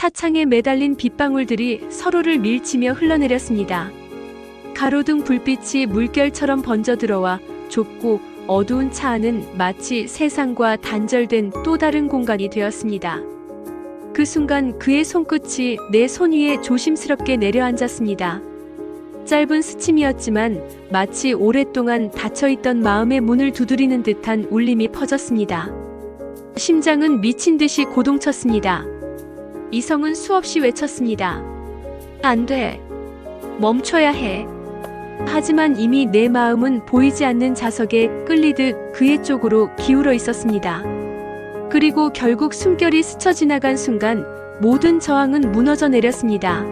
차창에 매달린 빗방울들이 서로를 밀치며 흘러내렸습니다. 가로등 불빛이 물결처럼 번져 들어와 좁고 어두운 차 안은 마치 세상과 단절된 또 다른 공간이 되었습니다. 그 순간 그의 손끝이 내 손 위에 조심스럽게 내려앉았습니다. 짧은 스침이었지만 마치 오랫동안 닫혀있던 마음의 문을 두드리는 듯한 울림이 퍼졌습니다. 심장은 미친 듯이 고동쳤습니다. 이성은 수없이 외쳤습니다. 안 돼. 멈춰야 해. 하지만 이미 내 마음은 보이지 않는 자석에 끌리듯 그의 쪽으로 기울어 있었습니다. 그리고 결국 숨결이 스쳐 지나간 순간 모든 저항은 무너져 내렸습니다.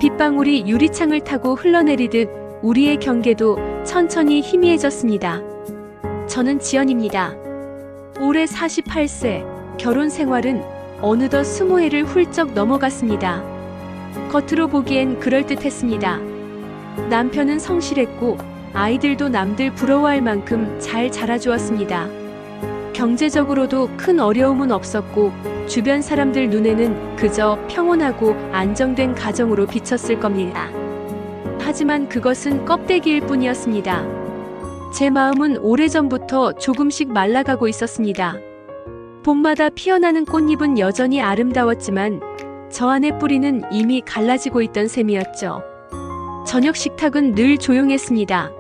빗방울이 유리창을 타고 흘러내리듯 우리의 경계도 천천히 희미해졌습니다. 저는 지연입니다. 올해 48세, 결혼 생활은 어느덧 20해를 훌쩍 넘어갔습니다. 겉으로 보기엔 그럴듯했습니다. 남편은 성실했고 아이들도 남들 부러워할 만큼 잘 자라주었습니다. 경제적으로도 큰 어려움은 없었고 주변 사람들 눈에는 그저 평온하고 안정된 가정으로 비쳤을 겁니다. 하지만 그것은 껍데기일 뿐이었습니다. 제 마음은 오래전부터 조금씩 말라가고 있었습니다. 봄마다 피어나는 꽃잎은 여전히 아름다웠지만 저 안의 뿌리는 이미 갈라지고 있던 셈이었죠. 저녁 식탁은 늘 조용했습니다.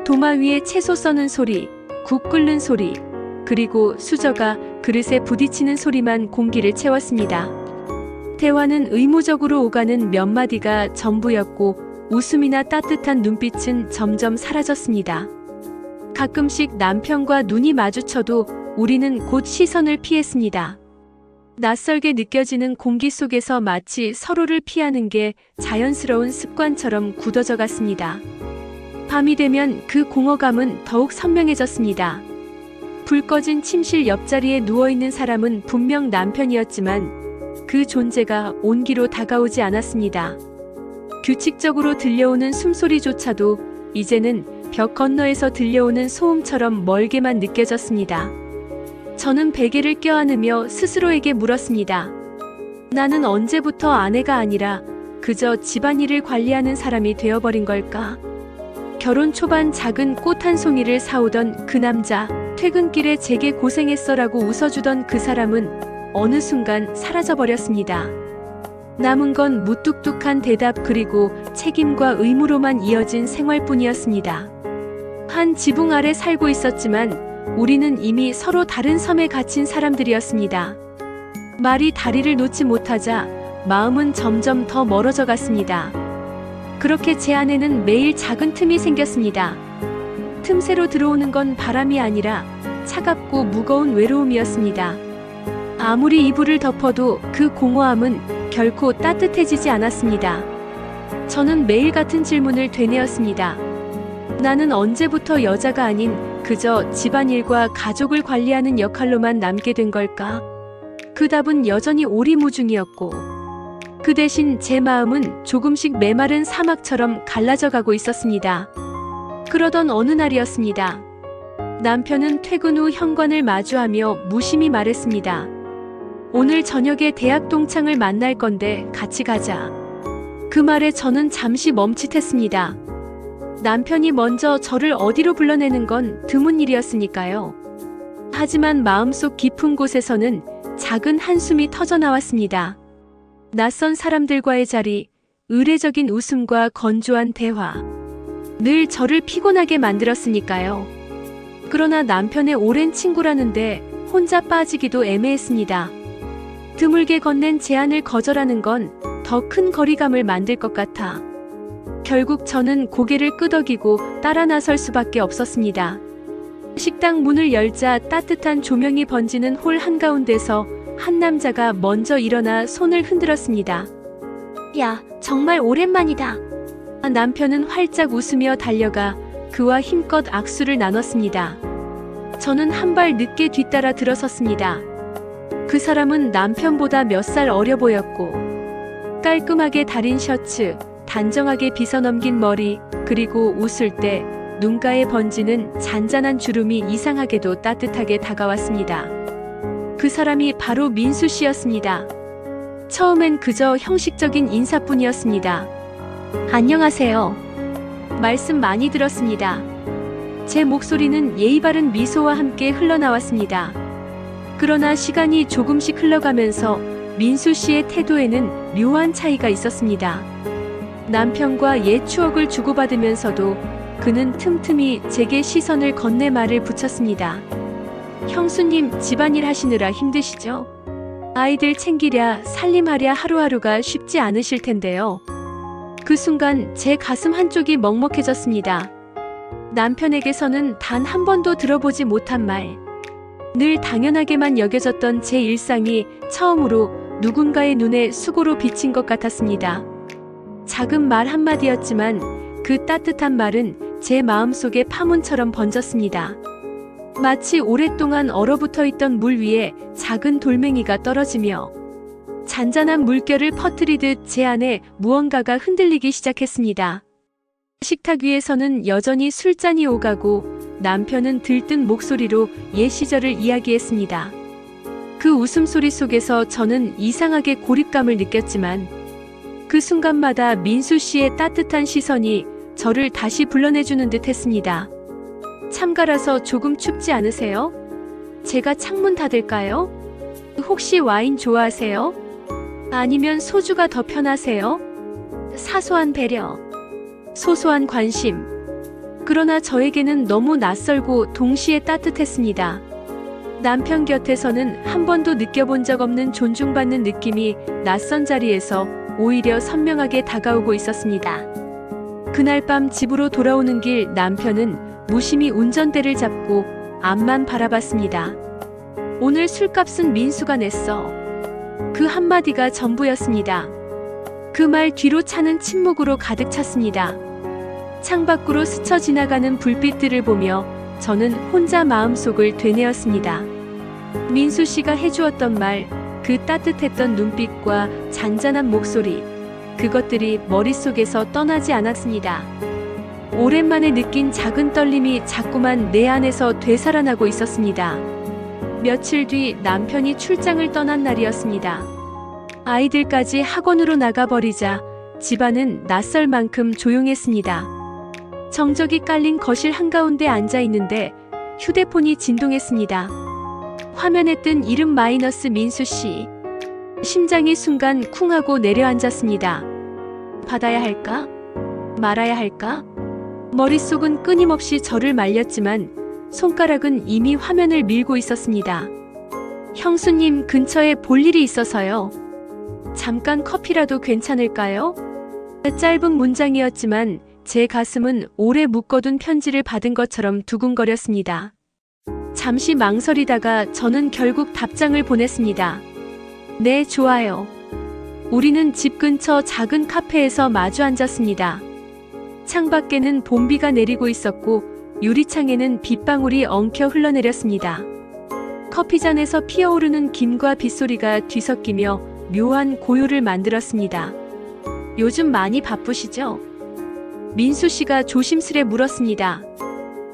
도마 위에 채소 써는 소리, 국 끓는 소리, 그리고 수저가 그릇에 부딪히는 소리만 공기를 채웠습니다. 대화는 의무적으로 오가는 몇 마디가 전부였고 웃음이나 따뜻한 눈빛은 점점 사라졌습니다. 가끔씩 남편과 눈이 마주쳐도 우리는 곧 시선을 피했습니다. 낯설게 느껴지는 공기 속에서 마치 서로를 피하는 게 자연스러운 습관처럼 굳어져 갔습니다. 밤이 되면 그 공허감은 더욱 선명해졌습니다. 불 꺼진 침실 옆자리에 누워있는 사람은 분명 남편이었지만 그 존재가 온기로 다가오지 않았습니다. 규칙적으로 들려오는 숨소리조차도 이제는 벽 건너에서 들려오는 소음처럼 멀게만 느껴졌습니다. 저는 베개를 껴안으며 스스로에게 물었습니다. 나는 언제부터 아내가 아니라 그저 집안일을 관리하는 사람이 되어버린 걸까? 결혼 초반 작은 꽃 한 송이를 사오던 그 남자, 퇴근길에 제게 고생했어라고 웃어주던 그 사람은 어느 순간 사라져버렸습니다. 남은 건 무뚝뚝한 대답 그리고 책임과 의무로만 이어진 생활뿐이었습니다. 한 지붕 아래 살고 있었지만 우리는 이미 서로 다른 섬에 갇힌 사람들이었습니다. 말이 다리를 놓지 못하자 마음은 점점 더 멀어져 갔습니다. 그렇게 제 안에는 매일 작은 틈이 생겼습니다. 틈새로 들어오는 건 바람이 아니라 차갑고 무거운 외로움이었습니다. 아무리 이불을 덮어도 그 공허함은 결코 따뜻해지지 않았습니다. 저는 매일 같은 질문을 되뇌었습니다. 나는 언제부터 여자가 아닌 그저 집안일과 가족을 관리하는 역할로만 남게 된 걸까? 그 답은 여전히 오리무중이었고 그 대신 제 마음은 조금씩 메마른 사막처럼 갈라져 가고 있었습니다. 그러던 어느 날이었습니다. 남편은 퇴근 후 현관을 마주하며 무심히 말했습니다. 오늘 저녁에 대학 동창을 만날 건데 같이 가자. 그 말에 저는 잠시 멈칫했습니다. 남편이 먼저 저를 어디로 불러내는 건 드문 일이었으니까요. 하지만 마음속 깊은 곳에서는 작은 한숨이 터져나왔습니다. 낯선 사람들과의 자리, 의례적인 웃음과 건조한 대화. 늘 저를 피곤하게 만들었으니까요. 그러나 남편의 오랜 친구라는데 혼자 빠지기도 애매했습니다. 드물게 건넨 제안을 거절하는 건 더 큰 거리감을 만들 것 같아. 결국 저는 고개를 끄덕이고 따라 나설 수밖에 없었습니다. 식당 문을 열자 따뜻한 조명이 번지는 홀 한가운데서 한 남자가 먼저 일어나 손을 흔들었습니다. 야, 정말 오랜만이다. 남편은 활짝 웃으며 달려가 그와 힘껏 악수를 나눴습니다. 저는 한 발 늦게 뒤따라 들어섰습니다. 그 사람은 남편보다 몇 살 어려 보였고 깔끔하게 다린 셔츠, 단정하게 빗어넘긴 머리, 그리고 웃을 때 눈가에 번지는 잔잔한 주름이 이상하게도 따뜻하게 다가왔습니다. 그 사람이 바로 민수 씨였습니다. 처음엔 그저 형식적인 인사뿐이었습니다. 안녕하세요. 말씀 많이 들었습니다. 제 목소리는 예의 바른 미소와 함께 흘러나왔습니다. 그러나 시간이 조금씩 흘러가면서 민수 씨의 태도에는 묘한 차이가 있었습니다. 남편과 옛 추억을 주고받으면서도 그는 틈틈이 제게 시선을 건네 말을 붙였습니다. 형수님, 집안일 하시느라 힘드시죠? 아이들 챙기랴 살림하랴 하루하루가 쉽지 않으실 텐데요. 그 순간 제 가슴 한쪽이 먹먹해졌습니다. 남편에게서는 단 한 번도 들어보지 못한 말, 늘 당연하게만 여겨졌던 제 일상이 처음으로 누군가의 눈에 수고로 비친 것 같았습니다. 작은 말 한마디였지만 그 따뜻한 말은 제 마음속에 파문처럼 번졌습니다. 마치 오랫동안 얼어붙어 있던 물 위에 작은 돌멩이가 떨어지며 잔잔한 물결을 퍼뜨리듯 제 안에 무언가가 흔들리기 시작했습니다. 식탁 위에서는 여전히 술잔이 오가고 남편은 들뜬 목소리로 옛 시절을 이야기했습니다. 그 웃음소리 속에서 저는 이상하게 고립감을 느꼈지만 그 순간마다 민수 씨의 따뜻한 시선이 저를 다시 불러내주는 듯 했습니다. 참가라서 조금 춥지 않으세요? 제가 창문 닫을까요? 혹시 와인 좋아하세요? 아니면 소주가 더 편하세요? 사소한 배려, 소소한 관심. 그러나 저에게는 너무 낯설고 동시에 따뜻했습니다. 남편 곁에서는 한 번도 느껴본 적 없는 존중받는 느낌이 낯선 자리에서 오히려 선명하게 다가오고 있었습니다. 그날 밤 집으로 돌아오는 길 남편은 무심히 운전대를 잡고 앞만 바라봤습니다. 오늘 술값은 민수가 냈어. 그 한마디가 전부였습니다. 그 말 뒤로 차는 침묵으로 가득 찼습니다. 창밖으로 스쳐 지나가는 불빛들을 보며 저는 혼자 마음속을 되뇌었습니다. 민수 씨가 해주었던 말, 그 따뜻했던 눈빛과 잔잔한 목소리, 그것들이 머릿속에서 떠나지 않았습니다. 오랜만에 느낀 작은 떨림이 자꾸만 내 안에서 되살아나고 있었습니다. 며칠 뒤 남편이 출장을 떠난 날이었습니다. 아이들까지 학원으로 나가버리자 집안은 낯설 만큼 조용했습니다. 정적이 깔린 거실 한가운데 앉아 있는데 휴대폰이 진동했습니다. 화면에 뜬 이름 마이너스 민수 씨. 심장이 순간 쿵하고 내려앉았습니다. 받아야 할까? 말아야 할까? 머릿속은 끊임없이 저를 말렸지만 손가락은 이미 화면을 밀고 있었습니다. 형수님, 근처에 볼 일이 있어서요. 잠깐 커피라도 괜찮을까요? 짧은 문장이었지만 제 가슴은 오래 묶어둔 편지를 받은 것처럼 두근거렸습니다. 잠시 망설이다가 저는 결국 답장을 보냈습니다. 네, 좋아요. 우리는 집 근처 작은 카페에서 마주 앉았습니다. 창밖에는 봄비가 내리고 있었고 유리창에는 빗방울이 엉켜 흘러내렸습니다. 커피잔에서 피어오르는 김과 빗소리가 뒤섞이며 묘한 고요를 만들었습니다. 요즘 많이 바쁘시죠? 민수 씨가 조심스레 물었습니다.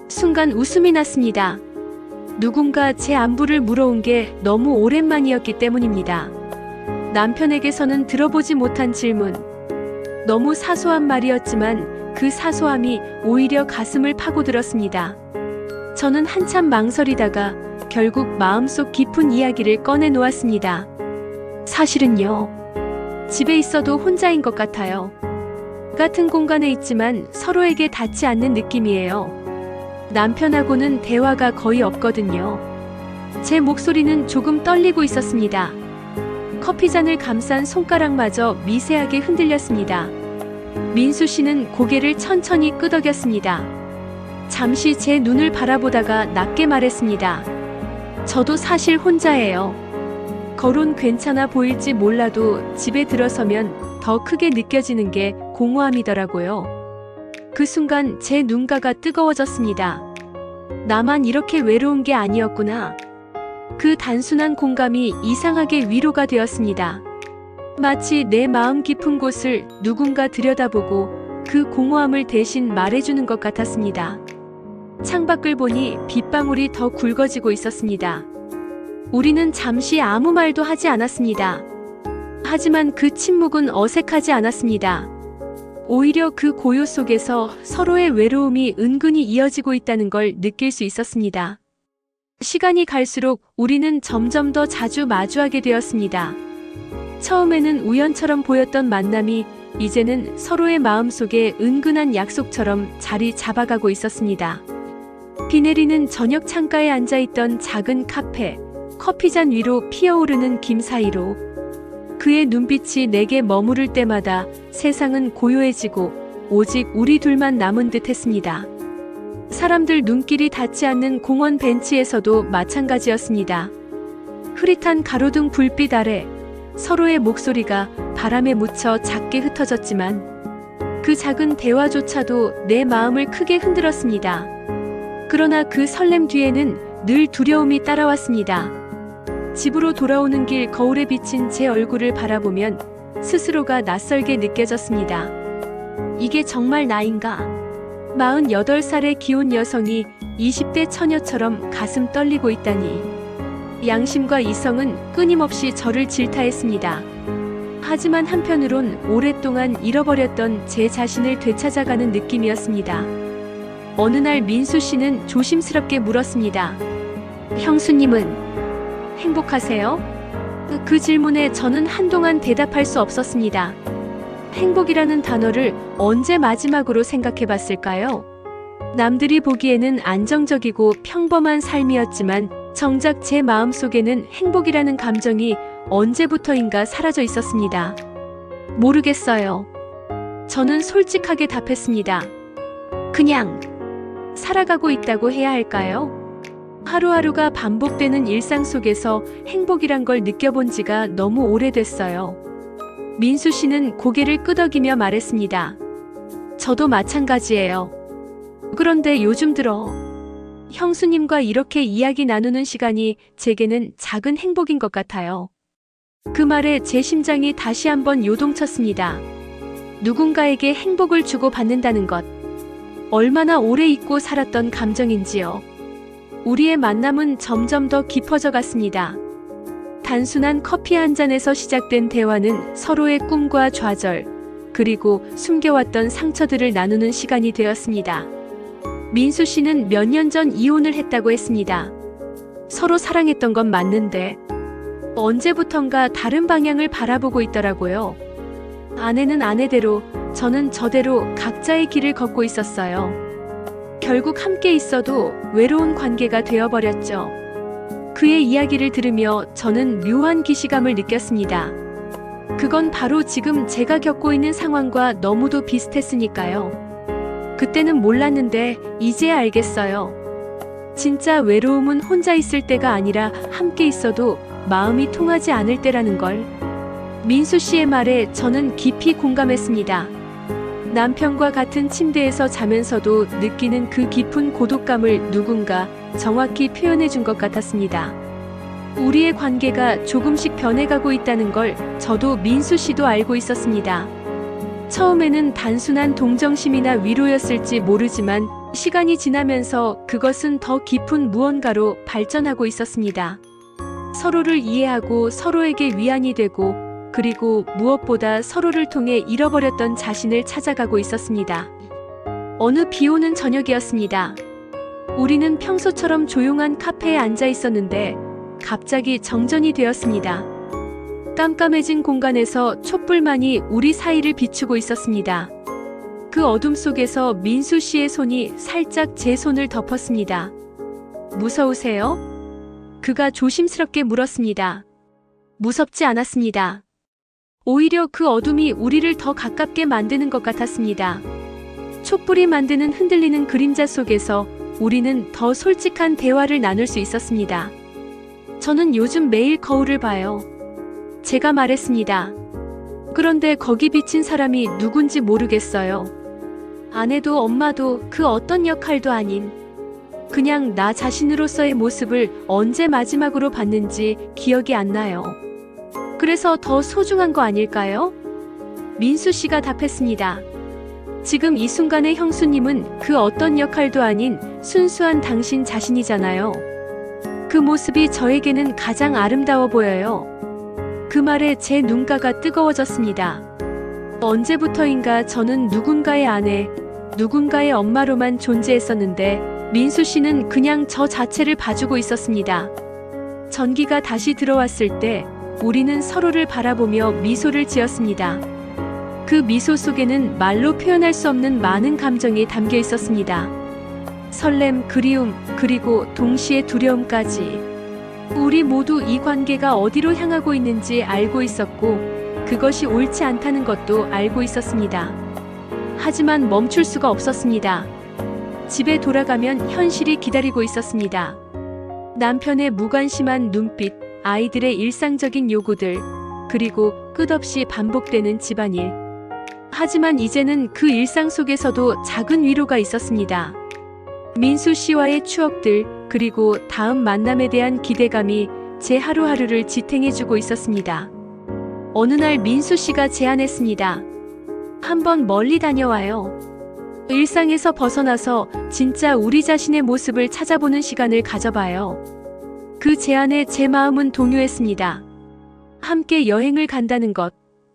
순간 웃음이 났습니다. 누군가 제 안부를 물어온 게 너무 오랜만이었기 때문입니다. 남편에게서는 들어보지 못한 질문. 너무 사소한 말이었지만 그 사소함이 오히려 가슴을 파고들었습니다. 저는 한참 망설이다가 결국 마음속 깊은 이야기를 꺼내놓았습니다. 사실은요, 집에 있어도 혼자인 것 같아요. 같은 공간에 있지만 서로에게 닿지 않는 느낌이에요. 남편하고는 대화가 거의 없거든요. 제 목소리는 조금 떨리고 있었습니다. 커피잔을 감싼 손가락마저 미세하게 흔들렸습니다. 민수 씨는 고개를 천천히 끄덕였습니다. 잠시 제 눈을 바라보다가 낮게 말했습니다. 저도 사실 혼자예요. 거론 괜찮아 보일지 몰라도 집에 들어서면 더 크게 느껴지는 게 공허함이더라고요. 그 순간 제 눈가가 뜨거워졌습니다. 나만 이렇게 외로운 게 아니었구나. 그 단순한 공감이 이상하게 위로가 되었습니다. 마치 내 마음 깊은 곳을 누군가 들여다보고 그 공허함을 대신 말해주는 것 같았습니다. 창밖을 보니 빗방울이 더 굵어지고 있었습니다. 우리는 잠시 아무 말도 하지 않았습니다. 하지만 그 침묵은 어색하지 않았습니다. 오히려 그 고요 속에서 서로의 외로움이 은근히 이어지고 있다는 걸 느낄 수 있었습니다. 시간이 갈수록 우리는 점점 더 자주 마주하게 되었습니다. 처음에는 우연처럼 보였던 만남이 이제는 서로의 마음속에 은근한 약속처럼 자리 잡아가고 있었습니다. 비 내리는 저녁 창가에 앉아있던 작은 카페, 커피잔 위로 피어오르는 김 사이로 그의 눈빛이 내게 머무를 때마다 세상은 고요해지고 오직 우리 둘만 남은 듯 했습니다. 사람들 눈길이 닿지 않는 공원 벤치에서도 마찬가지였습니다. 흐릿한 가로등 불빛 아래 서로의 목소리가 바람에 묻혀 작게 흩어졌지만 그 작은 대화조차도 내 마음을 크게 흔들었습니다. 그러나 그 설렘 뒤에는 늘 두려움이 따라왔습니다. 집으로 돌아오는 길 거울에 비친 제 얼굴을 바라보면 스스로가 낯설게 느껴졌습니다. 이게 정말 나인가? 48살의 기혼 여성이 20대 처녀처럼 가슴 떨리고 있다니. 양심과 이성은 끊임없이 저를 질타했습니다. 하지만 한편으론 오랫동안 잃어버렸던 제 자신을 되찾아가는 느낌이었습니다. 어느 날 민수 씨는 조심스럽게 물었습니다. 형수님은 행복하세요? 그 질문에 저는 한동안 대답할 수 없었습니다. 행복이라는 단어를 언제 마지막으로 생각해 봤을까요? 남들이 보기에는 안정적이고 평범한 삶이었지만 정작 제 마음속에는 행복이라는 감정이 언제부터인가 사라져 있었습니다. 모르겠어요. 저는 솔직하게 답했습니다. 그냥 살아가고 있다고 해야 할까요? 하루하루가 반복되는 일상 속에서 행복이란 걸 느껴본 지가 너무 오래됐어요. 민수 씨는 고개를 끄덕이며 말했습니다. 저도 마찬가지예요. 그런데 요즘 들어 형수님과 이렇게 이야기 나누는 시간이 제게는 작은 행복인 것 같아요. 그 말에 제 심장이 다시 한번 요동쳤습니다. 누군가에게 행복을 주고받는다는 것. 얼마나 오래 잊고 살았던 감정인지요. 우리의 만남은 점점 더 깊어져 갔습니다. 단순한 커피 한 잔에서 시작된 대화는 서로의 꿈과 좌절, 그리고 숨겨왔던 상처들을 나누는 시간이 되었습니다. 민수 씨는 몇 년 전 이혼을 했다고 했습니다. 서로 사랑했던 건 맞는데 언제부턴가 다른 방향을 바라보고 있더라고요. 아내는 아내대로, 저는 저대로 각자의 길을 걷고 있었어요. 결국 함께 있어도 외로운 관계가 되어버렸죠. 그의 이야기를 들으며 저는 묘한 기시감을 느꼈습니다. 그건 바로 지금 제가 겪고 있는 상황과 너무도 비슷했으니까요. 그때는 몰랐는데 이제야 알겠어요. 진짜 외로움은 혼자 있을 때가 아니라 함께 있어도 마음이 통하지 않을 때라는 걸. 민수 씨의 말에 저는 깊이 공감했습니다. 남편과 같은 침대에서 자면서도 느끼는 그 깊은 고독감을 누군가 정확히 표현해 준 것 같았습니다. 우리의 관계가 조금씩 변해가고 있다는 걸 저도 민수 씨도 알고 있었습니다. 처음에는 단순한 동정심이나 위로였을지 모르지만 시간이 지나면서 그것은 더 깊은 무언가로 발전하고 있었습니다. 서로를 이해하고 서로에게 위안이 되고, 그리고 무엇보다 서로를 통해 잃어버렸던 자신을 찾아가고 있었습니다. 어느 비 오는 저녁이었습니다. 우리는 평소처럼 조용한 카페에 앉아 있었는데 갑자기 정전이 되었습니다. 깜깜해진 공간에서 촛불만이 우리 사이를 비추고 있었습니다. 그 어둠 속에서 민수 씨의 손이 살짝 제 손을 덮었습니다. 무서우세요? 그가 조심스럽게 물었습니다. 무섭지 않았습니다. 오히려 그 어둠이 우리를 더 가깝게 만드는 것 같았습니다. 촛불이 만드는 흔들리는 그림자 속에서 우리는 더 솔직한 대화를 나눌 수 있었습니다. 저는 요즘 매일 거울을 봐요. 제가 말했습니다. 그런데 거기 비친 사람이 누군지 모르겠어요. 아내도 엄마도 그 어떤 역할도 아닌 그냥 나 자신으로서의 모습을 언제 마지막으로 봤는지 기억이 안 나요. 그래서 더 소중한 거 아닐까요? 민수 씨가 답했습니다. 지금 이 순간의 형수님은 그 어떤 역할도 아닌 순수한 당신 자신이잖아요. 그 모습이 저에게는 가장 아름다워 보여요. 그 말에 제 눈가가 뜨거워졌습니다. 언제부터인가 저는 누군가의 아내, 누군가의 엄마로만 존재했었는데 민수 씨는 그냥 저 자체를 봐주고 있었습니다. 전기가 다시 들어왔을 때 우리는 서로를 바라보며 미소를 지었습니다. 그 미소 속에는 말로 표현할 수 없는 많은 감정이 담겨 있었습니다. 설렘, 그리움, 그리고 동시에 두려움까지. 우리 모두 이 관계가 어디로 향하고 있는지 알고 있었고, 그것이 옳지 않다는 것도 알고 있었습니다. 하지만 멈출 수가 없었습니다. 집에 돌아가면 현실이 기다리고 있었습니다. 남편의 무관심한 눈빛, 아이들의 일상적인 요구들, 그리고 끝없이 반복되는 집안일. 하지만 이제는 그 일상 속에서도 작은 위로가 있었습니다. 민수 씨와의 추억들, 그리고 다음 만남에 대한 기대감이 제 하루하루를 지탱해주고 있었습니다. 어느 날 민수 씨가 제안했습니다. 한번 멀리 다녀와요. 일상에서 벗어나서 진짜 우리 자신의 모습을 찾아보는 시간을 가져봐요. 그 제안에 제 마음은 동요했습니다. 함께 여행을 간다는 것,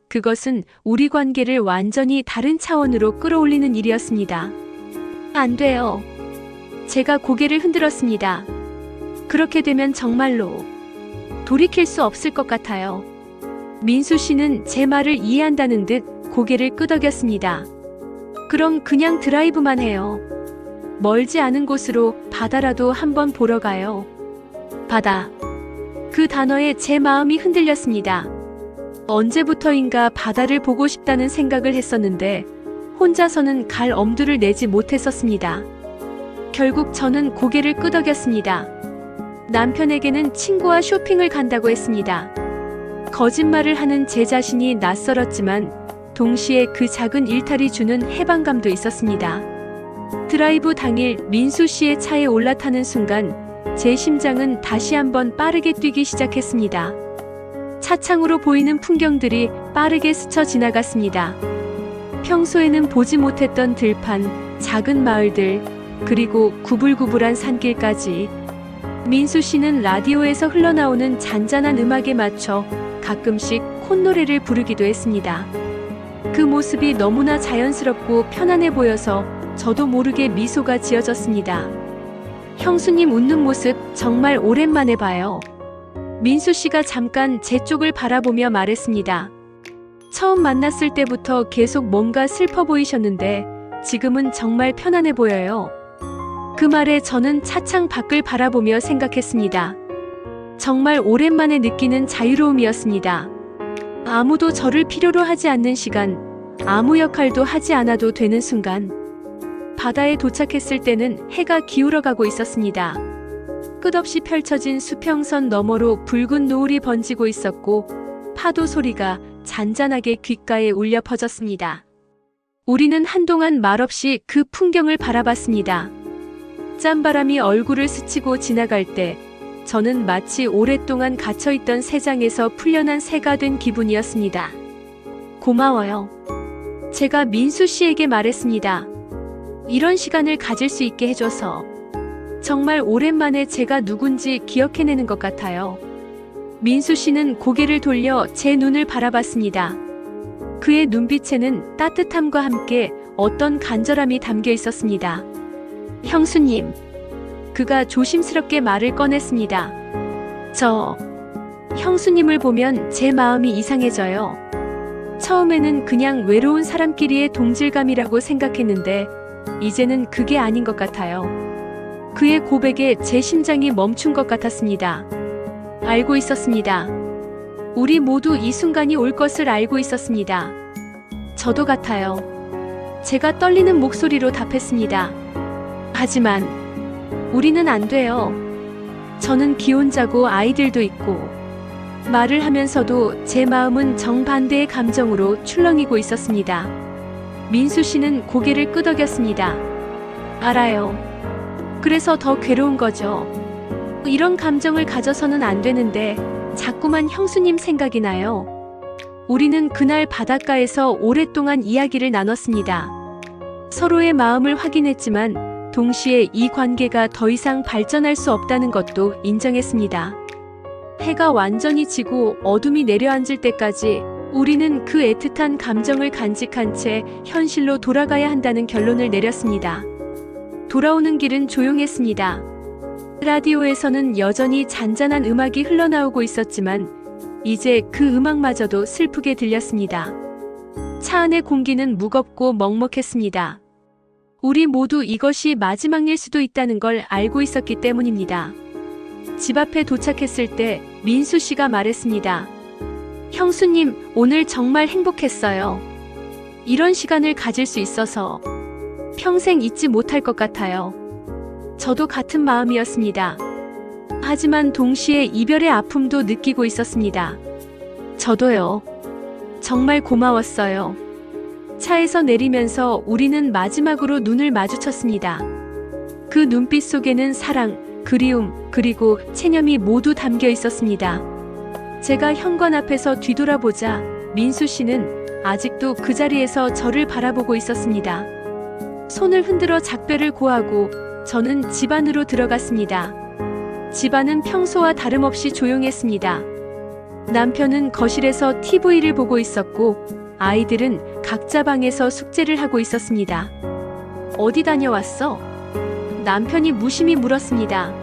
그것은 우리 관계를 완전히 다른 차원으로 끌어올리는 일이었습니다. 안 돼요. 제가 고개를 흔들었습니다. 그렇게 되면 정말로 돌이킬 수 없을 것 같아요. 민수 씨는 제 말을 이해한다는 듯 고개를 끄덕였습니다. 그럼 그냥 드라이브만 해요. 멀지 않은 곳으로 바다라도 한번 보러 가요. 바다. 그 단어에 제 마음이 흔들렸습니다. 언제부터인가 바다를 보고 싶다는 생각을 했었는데 혼자서는 갈 엄두를 내지 못했었습니다. 결국 저는 고개를 끄덕였습니다. 남편에게는 친구와 쇼핑을 간다고 했습니다. 거짓말을 하는 제 자신이 낯설었지만 동시에 그 작은 일탈이 주는 해방감도 있었습니다. 드라이브 당일 민수 씨의 차에 올라타는 순간 제 심장은 다시 한번 빠르게 뛰기 시작했습니다. 차창으로 보이는 풍경들이 빠르게 스쳐 지나갔습니다. 평소에는 보지 못했던 들판, 작은 마을들, 그리고 구불구불한 산길까지. 민수 씨는 라디오에서 흘러나오는 잔잔한 음악에 맞춰 가끔씩 콧노래를 부르기도 했습니다. 그 모습이 너무나 자연스럽고 편안해 보여서 저도 모르게 미소가 지어졌습니다. 형수님 웃는 모습 정말 오랜만에 봐요. 민수 씨가 잠깐 제 쪽을 바라보며 말했습니다. 처음 만났을 때부터 계속 뭔가 슬퍼 보이셨는데 지금은 정말 편안해 보여요. 그 말에 저는 차창 밖을 바라보며 생각했습니다. 정말 오랜만에 느끼는 자유로움이었습니다. 아무도 저를 필요로 하지 않는 시간, 아무 역할도 하지 않아도 되는 순간. 바다에 도착했을 때는 해가 기울어가고 있었습니다. 끝없이 펼쳐진 수평선 너머로 붉은 노을이 번지고 있었고 파도 소리가 잔잔하게 귓가에 울려 퍼졌습니다. 우리는 한동안 말없이 그 풍경을 바라봤습니다. 짠바람이 얼굴을 스치고 지나갈 때 저는 마치 오랫동안 갇혀있던 새장에서 풀려난 새가 된 기분이었습니다. 고마워요. 제가 민수 씨에게 말했습니다. 이런 시간을 가질 수 있게 해줘서. 정말 오랜만에 제가 누군지 기억해내는 것 같아요. 민수 씨는 고개를 돌려 제 눈을 바라봤습니다. 그의 눈빛에는 따뜻함과 함께 어떤 간절함이 담겨 있었습니다. 형수님. 그가 조심스럽게 말을 꺼냈습니다. 저 형수님을 보면 제 마음이 이상해져요. 처음에는 그냥 외로운 사람끼리의 동질감이라고 생각했는데 이제는 그게 아닌 것 같아요. 그의 고백에 제 심장이 멈춘 것 같았습니다. 알고 있었습니다. 우리 모두 이 순간이 올 것을 알고 있었습니다. 저도 같아요. 제가 떨리는 목소리로 답했습니다. 하지만 우리는 안 돼요. 저는 기혼자고 아이들도 있고. 말을 하면서도 제 마음은 정반대의 감정으로 출렁이고 있었습니다. 민수 씨는 고개를 끄덕였습니다. 알아요. 그래서 더 괴로운 거죠. 이런 감정을 가져서는 안 되는데 자꾸만 형수님 생각이 나요. 우리는 그날 바닷가에서 오랫동안 이야기를 나눴습니다. 서로의 마음을 확인했지만 동시에 이 관계가 더 이상 발전할 수 없다는 것도 인정했습니다. 해가 완전히 지고 어둠이 내려앉을 때까지 우리는 그 애틋한 감정을 간직한 채 현실로 돌아가야 한다는 결론을 내렸습니다. 돌아오는 길은 조용했습니다. 라디오에서는 여전히 잔잔한 음악이 흘러나오고 있었지만 이제 그 음악마저도 슬프게 들렸습니다. 차 안의 공기는 무겁고 먹먹했습니다. 우리 모두 이것이 마지막일 수도 있다는 걸 알고 있었기 때문입니다. 집 앞에 도착했을 때 민수 씨가 말했습니다. 형수님, 오늘 정말 행복했어요. 이런 시간을 가질 수 있어서 평생 잊지 못할 것 같아요. 저도 같은 마음이었습니다. 하지만 동시에 이별의 아픔도 느끼고 있었습니다. 저도요. 정말 고마웠어요. 차에서 내리면서 우리는 마지막으로 눈을 마주쳤습니다. 그 눈빛 속에는 사랑, 그리움, 그리고 체념이 모두 담겨 있었습니다. 제가 현관 앞에서 뒤돌아보자 민수 씨는 아직도 그 자리에서 저를 바라보고 있었습니다. 손을 흔들어 작별을 고하고 저는 집 안으로 들어갔습니다. 집안은 평소와 다름없이 조용했습니다. 남편은 거실에서 TV를 보고 있었고 아이들은 각자 방에서 숙제를 하고 있었습니다. 어디 다녀왔어? 남편이 무심히 물었습니다.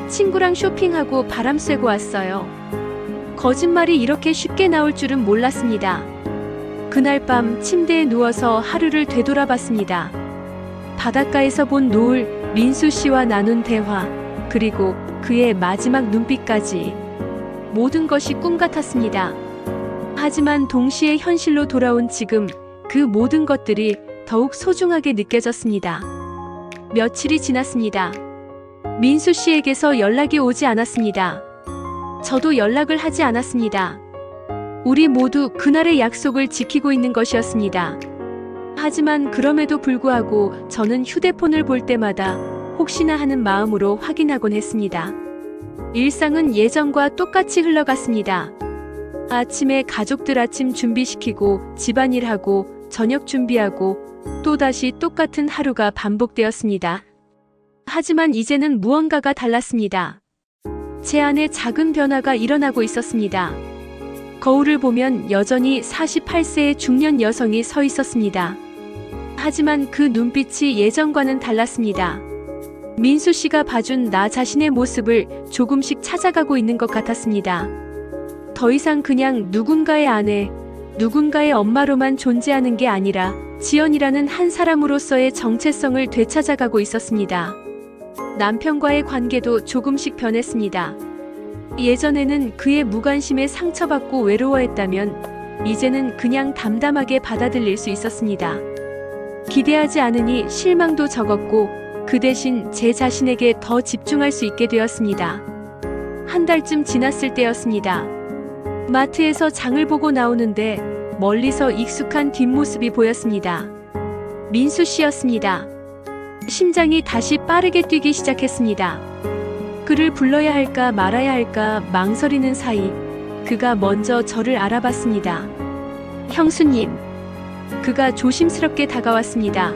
친구랑 쇼핑하고 바람 쐬고 왔어요. 거짓말이 이렇게 쉽게 나올 줄은 몰랐습니다. 그날 밤 침대에 누워서 하루를 되돌아봤습니다. 바닷가에서 본 노을, 민수 씨와 나눈 대화, 그리고 그의 마지막 눈빛까지 모든 것이 꿈 같았습니다. 하지만 동시에 현실로 돌아온 지금 그 모든 것들이 더욱 소중하게 느껴졌습니다. 며칠이 지났습니다. 민수 씨에게서 연락이 오지 않았습니다. 저도 연락을 하지 않았습니다. 우리 모두 그날의 약속을 지키고 있는 것이었습니다. 하지만 그럼에도 불구하고 저는 휴대폰을 볼 때마다 혹시나 하는 마음으로 확인하곤 했습니다. 일상은 예전과 똑같이 흘러갔습니다. 아침에 가족들 아침 준비시키고 집안일하고 저녁 준비하고 또다시 똑같은 하루가 반복되었습니다. 하지만 이제는 무언가가 달랐습니다. 제 안에 작은 변화가 일어나고 있었습니다. 거울을 보면 여전히 48세의 중년 여성이 서 있었습니다. 하지만 그 눈빛이 예전과는 달랐습니다. 민수 씨가 봐준 나 자신의 모습을 조금씩 찾아가고 있는 것 같았습니다. 더 이상 그냥 누군가의 아내, 누군가의 엄마로만 존재하는 게 아니라 지연이라는 한 사람으로서의 정체성을 되찾아가고 있었습니다. 남편과의 관계도 조금씩 변했습니다. 예전에는 그의 무관심에 상처받고 외로워했다면 이제는 그냥 담담하게 받아들일 수 있었습니다. 기대하지 않으니 실망도 적었고 그 대신 제 자신에게 더 집중할 수 있게 되었습니다. 한 달쯤 지났을 때였습니다. 마트에서 장을 보고 나오는데 멀리서 익숙한 뒷모습이 보였습니다. 민수 씨였습니다. 심장이 다시 빠르게 뛰기 시작했습니다. 그를 불러야 할까 말아야 할까 망설이는 사이 그가 먼저 저를 알아봤습니다. 형수님. 그가 조심스럽게 다가왔습니다.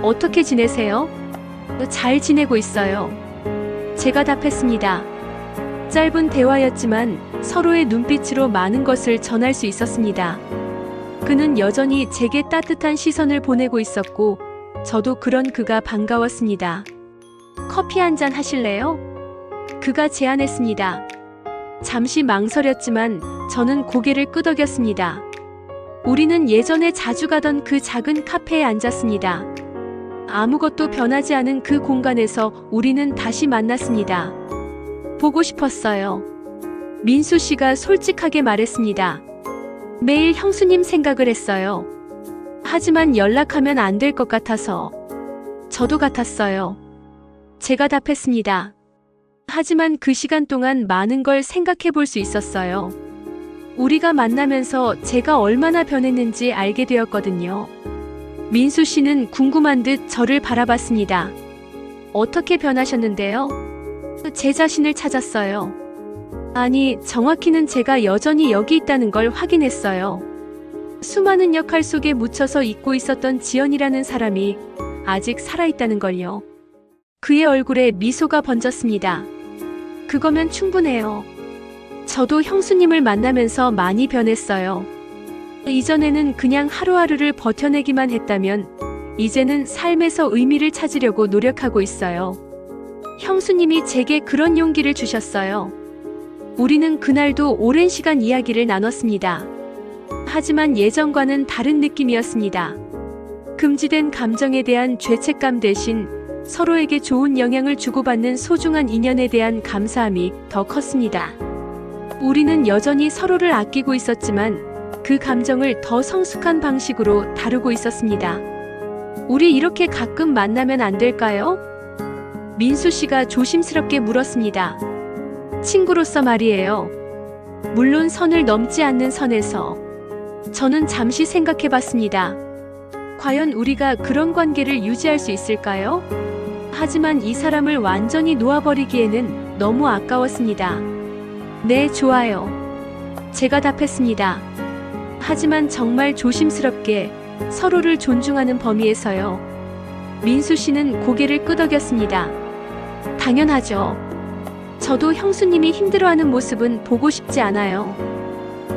어떻게 지내세요? 잘 지내고 있어요. 제가 답했습니다. 짧은 대화였지만 서로의 눈빛으로 많은 것을 전할 수 있었습니다. 그는 여전히 제게 따뜻한 시선을 보내고 있었고 저도 그런 그가 반가웠습니다. 커피 한 잔 하실래요? 그가 제안했습니다. 잠시 망설였지만 저는 고개를 끄덕였습니다. 우리는 예전에 자주 가던 그 작은 카페에 앉았습니다. 아무것도 변하지 않은 그 공간에서 우리는 다시 만났습니다. 보고 싶었어요. 민수 씨가 솔직하게 말했습니다. 매일 형수님 생각을 했어요. 하지만 연락하면 안 될 것 같아서. 저도 같았어요. 제가 답했습니다. 하지만 그 시간 동안 많은 걸 생각해 볼 수 있었어요. 우리가 만나면서 제가 얼마나 변했는지 알게 되었거든요. 민수 씨는 궁금한 듯 저를 바라봤습니다. 어떻게 변하셨는데요? 제 자신을 찾았어요. 아니, 정확히는 제가 여전히 여기 있다는 걸 확인했어요. 수많은 역할 속에 묻혀서 잊고 있었던 지연이라는 사람이 아직 살아있다는 걸요. 그의 얼굴에 미소가 번졌습니다. 그거면 충분해요. 저도 형수님을 만나면서 많이 변했어요. 이전에는 그냥 하루하루를 버텨내기만 했다면 이제는 삶에서 의미를 찾으려고 노력하고 있어요. 형수님이 제게 그런 용기를 주셨어요. 우리는 그날도 오랜 시간 이야기를 나눴습니다. 하지만 예전과는 다른 느낌이었습니다. 금지된 감정에 대한 죄책감 대신 서로에게 좋은 영향을 주고받는 소중한 인연에 대한 감사함이 더 컸습니다. 우리는 여전히 서로를 아끼고 있었지만 그 감정을 더 성숙한 방식으로 다루고 있었습니다. 우리 이렇게 가끔 만나면 안 될까요? 민수 씨가 조심스럽게 물었습니다. 친구로서 말이에요. 물론 선을 넘지 않는 선에서. 저는 잠시 생각해 봤습니다. 과연 우리가 그런 관계를 유지할 수 있을까요? 하지만 이 사람을 완전히 놓아버리기에는 너무 아까웠습니다. 네, 좋아요. 제가 답했습니다. 하지만 정말 조심스럽게 서로를 존중하는 범위에서요. 민수 씨는 고개를 끄덕였습니다. 당연하죠. 저도 형수님이 힘들어하는 모습은 보고 싶지 않아요.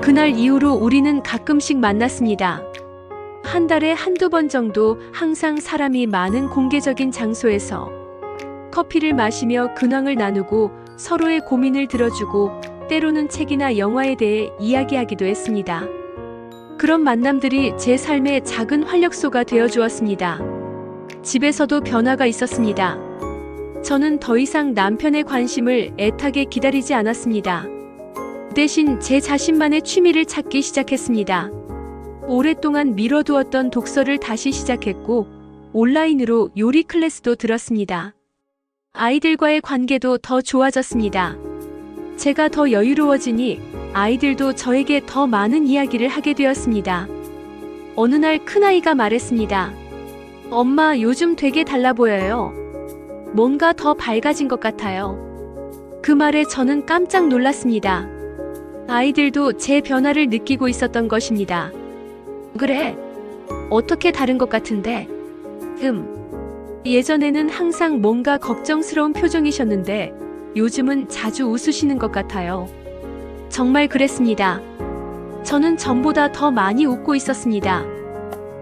그날 이후로 우리는 가끔씩 만났습니다. 한 달에 한두 번 정도 항상 사람이 많은 공개적인 장소에서 커피를 마시며 근황을 나누고 서로의 고민을 들어주고 때로는 책이나 영화에 대해 이야기하기도 했습니다. 그런 만남들이 제 삶의 작은 활력소가 되어 주었습니다. 집에서도 변화가 있었습니다. 저는 더 이상 남편의 관심을 애타게 기다리지 않았습니다. 대신 제 자신만의 취미를 찾기 시작했습니다. 오랫동안 미뤄두었던 독서를 다시 시작했고 온라인으로 요리 클래스도 들었습니다. 아이들과의 관계도 더 좋아졌습니다. 제가 더 여유로워지니 아이들도 저에게 더 많은 이야기를 하게 되었습니다. 어느 날 큰아이가 말했습니다. 엄마, 요즘 되게 달라 보여요. 뭔가 더 밝아진 것 같아요. 그 말에 저는 깜짝 놀랐습니다. 아이들도 제 변화를 느끼고 있었던 것입니다. 그래? 어떻게 다른 것 같은데? 예전에는 항상 뭔가 걱정스러운 표정이셨는데 요즘은 자주 웃으시는 것 같아요. 정말 그랬습니다. 저는 전보다 더 많이 웃고 있었습니다.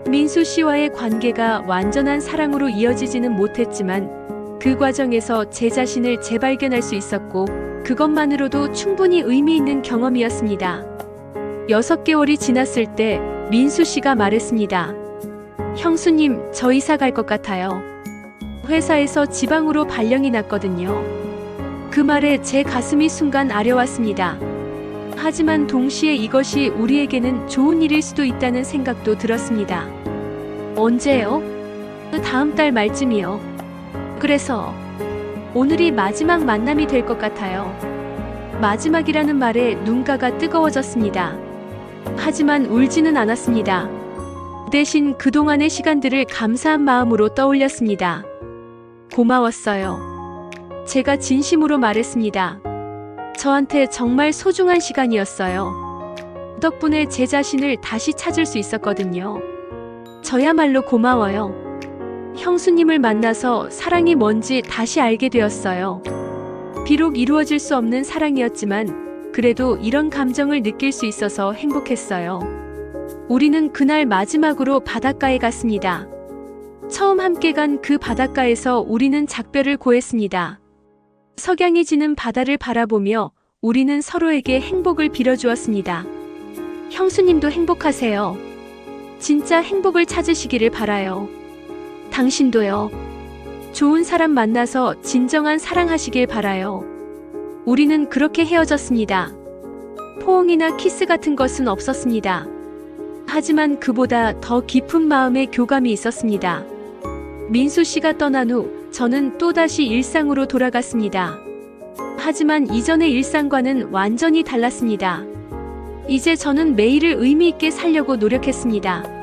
민수 씨와의 관계가 완전한 사랑으로 이어지지는 못했지만 그 과정에서 제 자신을 재발견할 수 있었고 그것만으로도 충분히 의미 있는 경험이었습니다. 6개월이 지났을 때 민수 씨가 말했습니다. 형수님, 저 이사 갈 것 같아요. 회사에서 지방으로 발령이 났거든요. 그 말에 제 가슴이 순간 아려왔습니다. 하지만 동시에 이것이 우리에게는 좋은 일일 수도 있다는 생각도 들었습니다. 언제요? 다음 달 말쯤이요. 그래서 오늘이 마지막 만남이 될 것 같아요. 마지막이라는 말에 눈가가 뜨거워졌습니다. 하지만 울지는 않았습니다. 대신 그동안의 시간들을 감사한 마음으로 떠올렸습니다. 고마웠어요. 제가 진심으로 말했습니다. 저한테 정말 소중한 시간이었어요. 덕분에 제 자신을 다시 찾을 수 있었거든요. 저야말로 고마워요. 형수님을 만나서 사랑이 뭔지 다시 알게 되었어요. 비록 이루어질 수 없는 사랑이었지만 그래도 이런 감정을 느낄 수 있어서 행복했어요. 우리는 그날 마지막으로 바닷가에 갔습니다. 처음 함께 간 그 바닷가에서 우리는 작별을 고했습니다. 석양이 지는 바다를 바라보며 우리는 서로에게 행복을 빌어주었습니다. 형수님도 행복하세요. 진짜 행복을 찾으시기를 바라요. 당신도요. 좋은 사람 만나서 진정한 사랑하시길 바라요. 우리는 그렇게 헤어졌습니다. 포옹이나 키스 같은 것은 없었습니다. 하지만 그보다 더 깊은 마음의 교감이 있었습니다. 민수 씨가 떠난 후 저는 또다시 일상으로 돌아갔습니다. 하지만 이전의 일상과는 완전히 달랐습니다. 이제 저는 매일을 의미 있게 살려고 노력했습니다.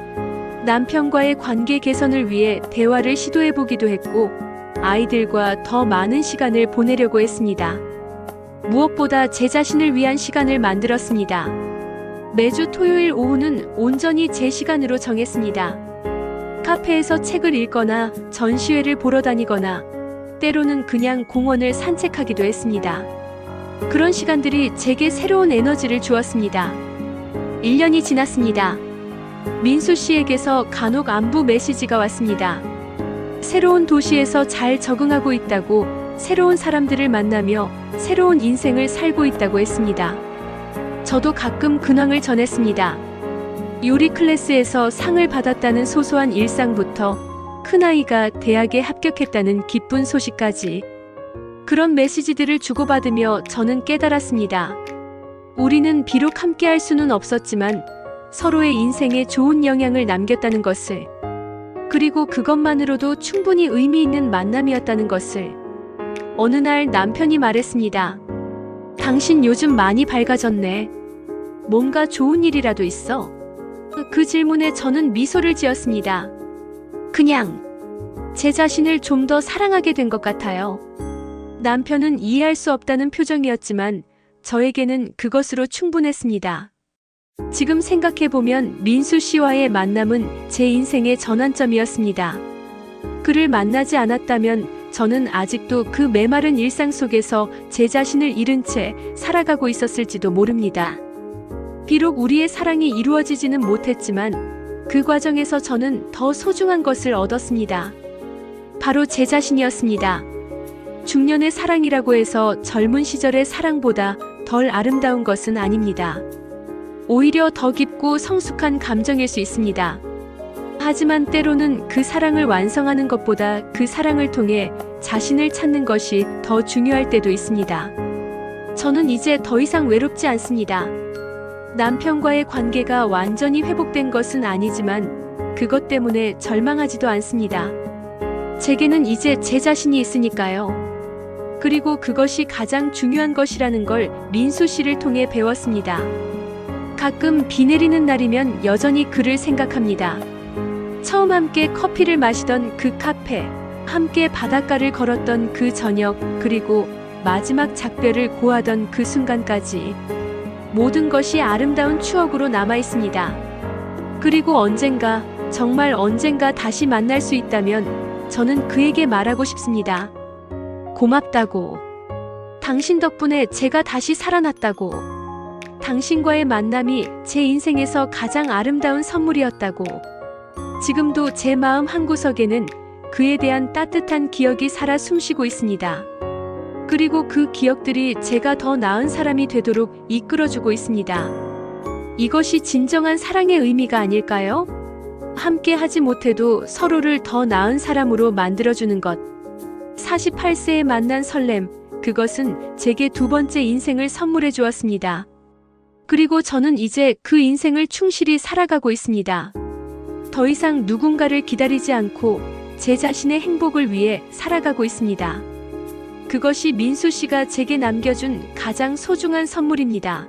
남편과의 관계 개선을 위해 대화를 시도해보기도 했고 아이들과 더 많은 시간을 보내려고 했습니다. 무엇보다 제 자신을 위한 시간을 만들었습니다. 매주 토요일 오후는 온전히 제 시간으로 정했습니다. 카페에서 책을 읽거나 전시회를 보러 다니거나 때로는 그냥 공원을 산책하기도 했습니다. 그런 시간들이 제게 새로운 에너지를 주었습니다. 1년이 지났습니다. 민수 씨에게서 간혹 안부 메시지가 왔습니다. 새로운 도시에서 잘 적응하고 있다고, 새로운 사람들을 만나며 새로운 인생을 살고 있다고 했습니다. 저도 가끔 근황을 전했습니다. 요리 클래스에서 상을 받았다는 소소한 일상부터 큰아이가 대학에 합격했다는 기쁜 소식까지, 그런 메시지들을 주고받으며 저는 깨달았습니다. 우리는 비록 함께할 수는 없었지만 서로의 인생에 좋은 영향을 남겼다는 것을, 그리고 그것만으로도 충분히 의미 있는 만남이었다는 것을. 어느 날 남편이 말했습니다. 당신 요즘 많이 밝아졌네. 뭔가 좋은 일이라도 있어? 그 질문에 저는 미소를 지었습니다. 그냥 제 자신을 좀 더 사랑하게 된 것 같아요. 남편은 이해할 수 없다는 표정이었지만 저에게는 그것으로 충분했습니다. 지금 생각해보면 민수 씨와의 만남은 제 인생의 전환점이었습니다. 그를 만나지 않았다면 저는 아직도 그 메마른 일상 속에서 제 자신을 잃은 채 살아가고 있었을지도 모릅니다. 비록 우리의 사랑이 이루어지지는 못했지만 그 과정에서 저는 더 소중한 것을 얻었습니다. 바로 제 자신이었습니다. 중년의 사랑이라고 해서 젊은 시절의 사랑보다 덜 아름다운 것은 아닙니다. 오히려 더 깊고 성숙한 감정일 수 있습니다. 하지만 때로는 그 사랑을 완성하는 것보다 그 사랑을 통해 자신을 찾는 것이 더 중요할 때도 있습니다. 저는 이제 더 이상 외롭지 않습니다. 남편과의 관계가 완전히 회복된 것은 아니지만 그것 때문에 절망하지도 않습니다. 제게는 이제 제 자신이 있으니까요. 그리고 그것이 가장 중요한 것이라는 걸 민수 씨를 통해 배웠습니다. 가끔 비 내리는 날이면 여전히 그를 생각합니다. 처음 함께 커피를 마시던 그 카페, 함께 바닷가를 걸었던 그 저녁, 그리고 마지막 작별을 고하던 그 순간까지 모든 것이 아름다운 추억으로 남아 있습니다. 그리고 언젠가, 정말 언젠가 다시 만날 수 있다면 저는 그에게 말하고 싶습니다. 고맙다고. 당신 덕분에 제가 다시 살아났다고. 당신과의 만남이 제 인생에서 가장 아름다운 선물이었다고. 지금도 제 마음 한구석에는 그에 대한 따뜻한 기억이 살아 숨쉬고 있습니다. 그리고 그 기억들이 제가 더 나은 사람이 되도록 이끌어주고 있습니다. 이것이 진정한 사랑의 의미가 아닐까요? 함께 하지 못해도 서로를 더 나은 사람으로 만들어주는 것. 48세에 만난 설렘, 그것은 제게 두 번째 인생을 선물해 주었습니다. 그리고 저는 이제 그 인생을 충실히 살아가고 있습니다. 더 이상 누군가를 기다리지 않고 제 자신의 행복을 위해 살아가고 있습니다. 그것이 민수 씨가 제게 남겨준 가장 소중한 선물입니다.